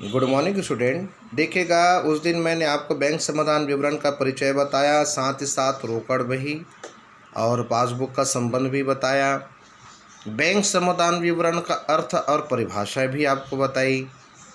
Good morning student. देखिएगा, उस दिन मैंने आपको बैंक समाधान विवरण का परिचय बताया, साथ ही साथ रोकड़ बही और पासबुक का संबंध भी बताया। बैंक समाधान विवरण का अर्थ और परिभाषा भी आपको बताई,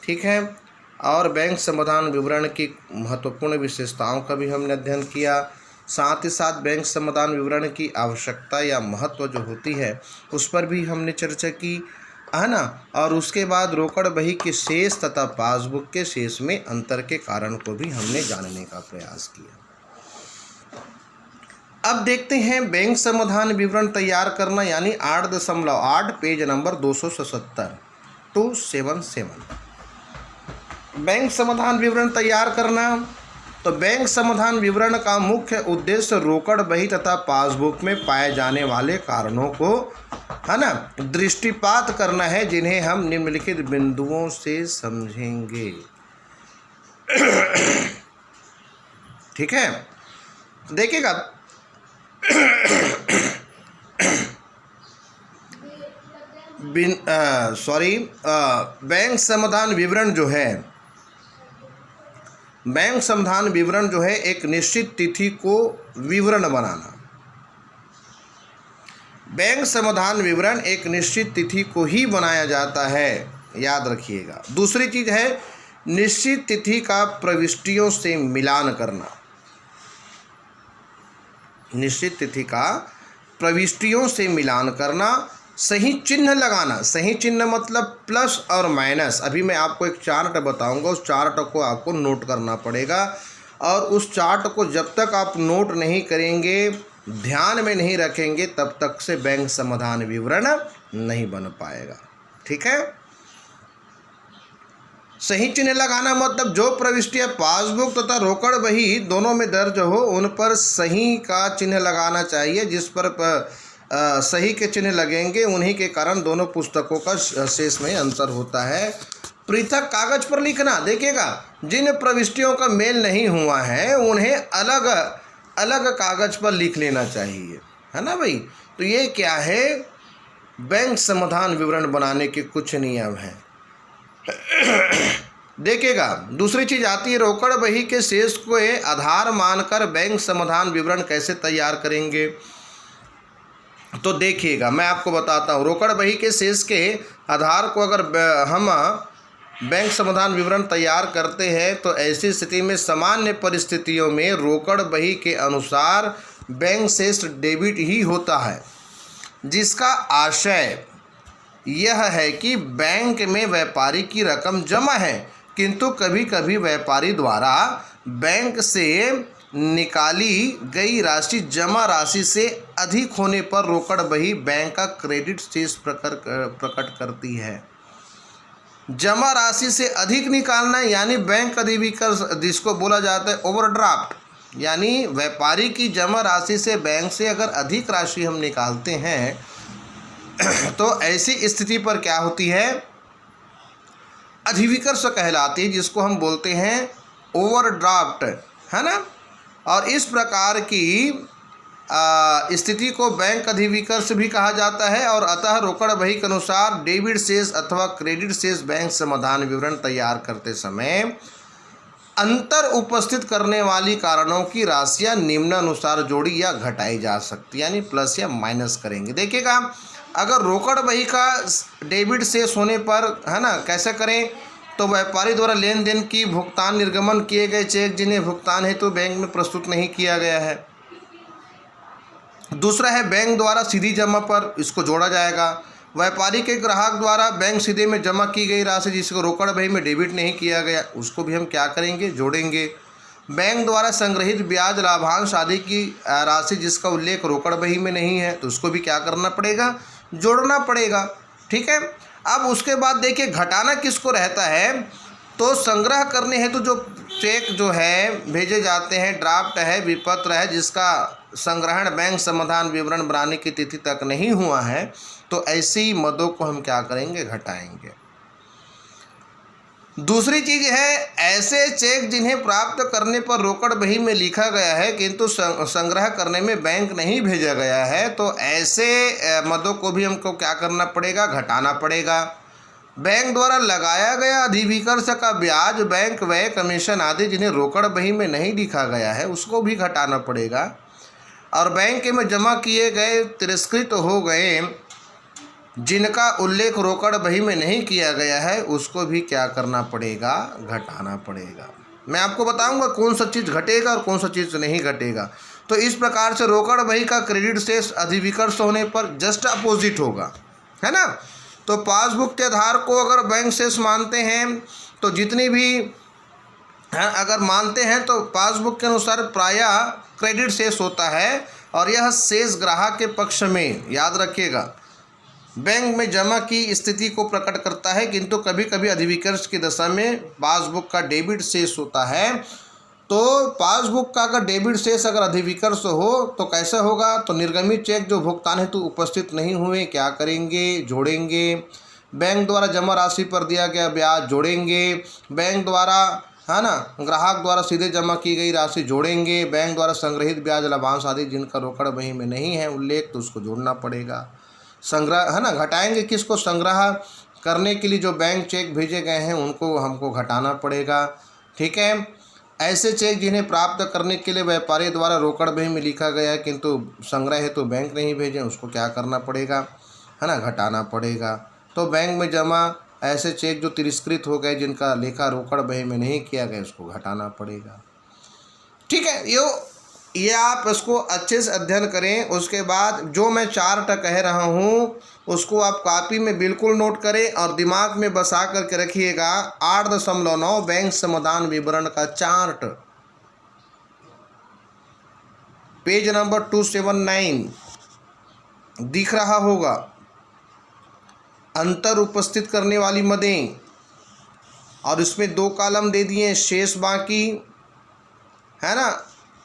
ठीक है। और बैंक समाधान विवरण की महत्वपूर्ण विशेषताओं का भी हमने अध्ययन किया। साथ ही साथ बैंक समाधान विवरण की आवश्यकता या महत्व जो होती है उस पर भी हमने चर्चा की, है ना। और उसके बाद रोकड़ बही के शेष तथा पासबुक के शेष में अंतर के कारण को भी हमने जानने का प्रयास किया। अब देखते हैं बैंक समाधान विवरण तैयार करना, यानी 8.8 पेज नंबर 277 बैंक समाधान विवरण तैयार करना। तो बैंक समाधान विवरण का मुख्य उद्देश्य रोकड़ बही तथा पासबुक में पाए जाने वाले कारणों को, है ना, दृष्टिपात करना है, जिन्हें हम निम्नलिखित बिंदुओं से समझेंगे। ठीक है, देखिएगा बैंक समाधान विवरण जो है, बैंक समाधान विवरण जो है एक निश्चित तिथि को विवरण बनाना। बैंक समाधान विवरण एक निश्चित तिथि को ही बनाया जाता है, याद रखिएगा। दूसरी चीज है निश्चित तिथि का प्रविष्टियों से मिलान करना। निश्चित तिथि का प्रविष्टियों से मिलान करना, सही चिन्ह लगाना। सही चिन्ह मतलब प्लस और माइनस। अभी मैं आपको एक चार्ट बताऊंगा, उस चार्ट को आपको नोट करना पड़ेगा, और उस चार्ट को जब तक आप नोट नहीं करेंगे, ध्यान में नहीं रखेंगे, तब तक से बैंक समाधान विवरण नहीं बन पाएगा। ठीक है, सही चिन्ह लगाना मतलब जो प्रविष्टियां पासबुक तथा रोकड़ बही दोनों में दर्ज हो उन पर सही का चिन्ह लगाना चाहिए। जिस पर सही के चिन्ह लगेंगे उन्हीं के कारण दोनों पुस्तकों का शेष में अंतर होता है। पृथक कागज पर लिखना। देखिएगा, जिन प्रविष्टियों का मेल नहीं हुआ है उन्हें अलग अलग कागज पर लिख लेना चाहिए, है ना भाई। तो ये क्या है, बैंक समाधान विवरण बनाने के कुछ नियम हैं। देखिएगा, दूसरी चीज आती है रोकड़ बही के शेष को आधार मानकर बैंक समाधान विवरण कैसे तैयार करेंगे। तो देखिएगा, मैं आपको बताता हूँ। रोकड़ बही के शेष के आधार को अगर हम बैंक समाधान विवरण तैयार करते हैं तो ऐसी स्थिति में सामान्य परिस्थितियों में रोकड़ बही के अनुसार बैंक शेष डेबिट ही होता है, जिसका आशय यह है कि बैंक में व्यापारी की रकम जमा है, किंतु कभी कभी व्यापारी द्वारा बैंक से निकाली गई राशि जमा राशि से अधिक होने पर रोकड़ बही बैंक का क्रेडिट शेष प्रकट करती है। जमा राशि से अधिक निकालना यानी बैंक अधिविकर्ष, जिसको बोला जाता है ओवरड्राफ्ट, यानी व्यापारी की जमा राशि से बैंक से अगर अधिक राशि हम निकालते हैं तो ऐसी स्थिति पर क्या होती है, अधिविकर्ष कहलाती है, जिसको हम बोलते हैं ओवरड्राफ्ट, है ना। और इस प्रकार की स्थिति को बैंक अधिविकर्ष भी कहा जाता है। और अतः रोकड़ बही के अनुसार डेबिट शेष अथवा क्रेडिट शेष बैंक समाधान विवरण तैयार करते समय अंतर उपस्थित करने वाली कारणों की राशियां निम्नानुसार जोड़ी या घटाई जा सकती, यानी प्लस या माइनस करेंगे। देखिएगा, अगर रोकड़ बही का डेबिट शेष होने पर, है ना, कैसे करें, तो व्यापारी द्वारा लेन देन की भुगतान निर्गमन किए गए चेक जिन्हें भुगतान हेतु बैंक में प्रस्तुत नहीं किया गया है। दूसरा है बैंक द्वारा सीधी जमा पर, इसको जोड़ा जाएगा। व्यापारी के ग्राहक द्वारा बैंक सीधे में जमा की गई राशि जिसको रोकड़ बही में डेबिट नहीं किया गया, उसको भी हम क्या करेंगे, जोड़ेंगे। बैंक द्वारा संग्रहित ब्याज लाभांश आदि की राशि जिसका उल्लेख रोकड़ बही में नहीं है, तो उसको भी क्या करना पड़ेगा, जोड़ना पड़ेगा। ठीक है। अब उसके बाद देखिए, घटाना किसको रहता है, तो संग्रह करने हेतु जो चेक जो है भेजे जाते हैं, ड्राफ्ट है, विपत्र है, जिसका संग्रहण बैंक समाधान विवरण बनाने की तिथि तक नहीं हुआ है, तो ऐसी मदों को हम क्या करेंगे, घटाएंगे। दूसरी चीज है ऐसे चेक जिन्हें प्राप्त करने पर रोकड़ बही में लिखा गया है किंतु संग्रह करने में बैंक नहीं भेजा गया है, तो ऐसे मदों को भी हमको क्या करना पड़ेगा, घटाना पड़ेगा। बैंक द्वारा लगाया गया अधिविकर्ष का ब्याज, बैंक व्यय, कमीशन आदि जिन्हें रोकड़ बही में नहीं लिखा गया है उसको भी घटाना पड़ेगा। और बैंक में जमा किए गए तिरस्कृत हो गए जिनका उल्लेख रोकड़ बही में नहीं किया गया है उसको भी क्या करना पड़ेगा, घटाना पड़ेगा। मैं आपको बताऊंगा कौन सा चीज़ घटेगा और कौन सा चीज़ नहीं घटेगा। तो इस प्रकार से रोकड़ बही का क्रेडिट शेष अधिविकर्ष होने पर जस्ट अपोजिट होगा, है ना। तो पासबुक के आधार को अगर बैंक शेष मानते हैं तो जितनी भी अगर मानते हैं तो पासबुक के अनुसार प्रायः क्रेडिट शेष होता है और यह शेष ग्राहक के पक्ष में, याद रखिएगा, बैंक में जमा की स्थिति को प्रकट करता है, किंतु कभी कभी अधिविकर्ष की दशा में पासबुक का डेबिट शेष होता है। तो पासबुक का अगर डेबिट शेष अगर अधिविकर्ष हो तो कैसा होगा, तो निर्गमित चेक जो भुगतान हेतु उपस्थित नहीं हुए क्या करेंगे, जोड़ेंगे। बैंक द्वारा जमा राशि पर दिया गया ब्याज जोड़ेंगे। बैंक द्वारा, है ना, ग्राहक द्वारा सीधे जमा की गई राशि जोड़ेंगे। बैंक द्वारा संग्रहित ब्याज, लाभांश आदि जिनका रोकड़ बही में नहीं है उल्लेख तो उसको जोड़ना पड़ेगा। संग्रह, है ना, घटाएंगे किसको, संग्रह करने के लिए जो बैंक चेक भेजे गए हैं उनको हमको घटाना पड़ेगा। ठीक है। ऐसे चेक जिन्हें प्राप्त करने के लिए व्यापारी द्वारा रोकड़ बही में लिखा गया है किंतु संग्रह है तो बैंक नहीं भेजे उसको क्या करना पड़ेगा, है ना, घटाना पड़ेगा। तो बैंक में जमा ऐसे चेक जो तिरस्कृत हो गए जिनका लेखा रोकड़ बही में नहीं किया गया उसको घटाना पड़ेगा। ठीक है। ये आप इसको अच्छे से अध्ययन करें। उसके बाद जो मैं चार्ट कह रहा हूँ उसको आप कॉपी में बिल्कुल नोट करें और दिमाग में बसा करके रखिएगा। 8.9 बैंक समाधान विवरण का चार्ट, पेज नंबर 279 दिख रहा होगा। अंतर उपस्थित करने वाली मदें और इसमें 2 कॉलम दे दिए शेष बाकी, है ना।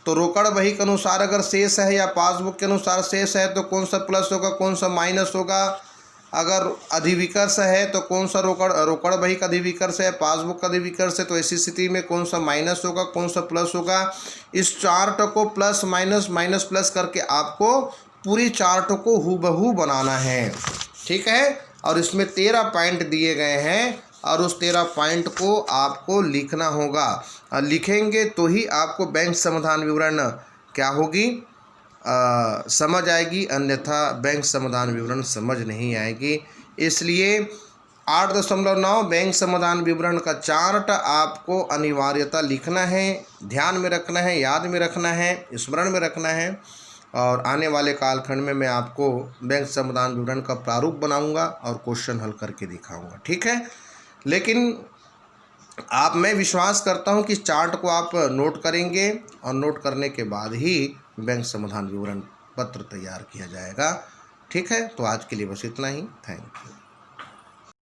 तो रोकड़ बही के अनुसार अगर शेष है या पासबुक के अनुसार शेष है तो कौन सा प्लस होगा, कौन सा माइनस होगा। अगर अधिविकर्ष है तो कौन सा रोकड़ बही का अधिविकर्ष है, पासबुक का अधिविकर्ष है, तो ऐसी स्थिति में कौन सा माइनस होगा, कौन सा प्लस होगा। इस चार्ट को प्लस माइनस माइनस प्लस करके आपको पूरी चार्ट को हूबहू बनाना है। ठीक है। और इसमें 13 पॉइंट दिए गए हैं और उस 13 पॉइंट को आपको लिखना होगा। लिखेंगे तो ही आपको बैंक समाधान विवरण क्या होगी, समझ आएगी, अन्यथा बैंक समाधान विवरण समझ नहीं आएगी। इसलिए 8.9 बैंक समाधान विवरण का चार्ट आपको अनिवार्यता लिखना है, ध्यान में रखना है, याद में रखना है, स्मरण में रखना है। और आने वाले कालखंड में मैं आपको बैंक समाधान विवरण का प्रारूप बनाऊंगा और क्वेश्चन हल करके दिखाऊंगा। ठीक है। लेकिन मैं विश्वास करता हूं कि इस चार्ट को आप नोट करेंगे और नोट करने के बाद ही बैंक समाधान विवरण पत्र तैयार किया जाएगा। ठीक है। तो आज के लिए बस इतना ही। Thank you.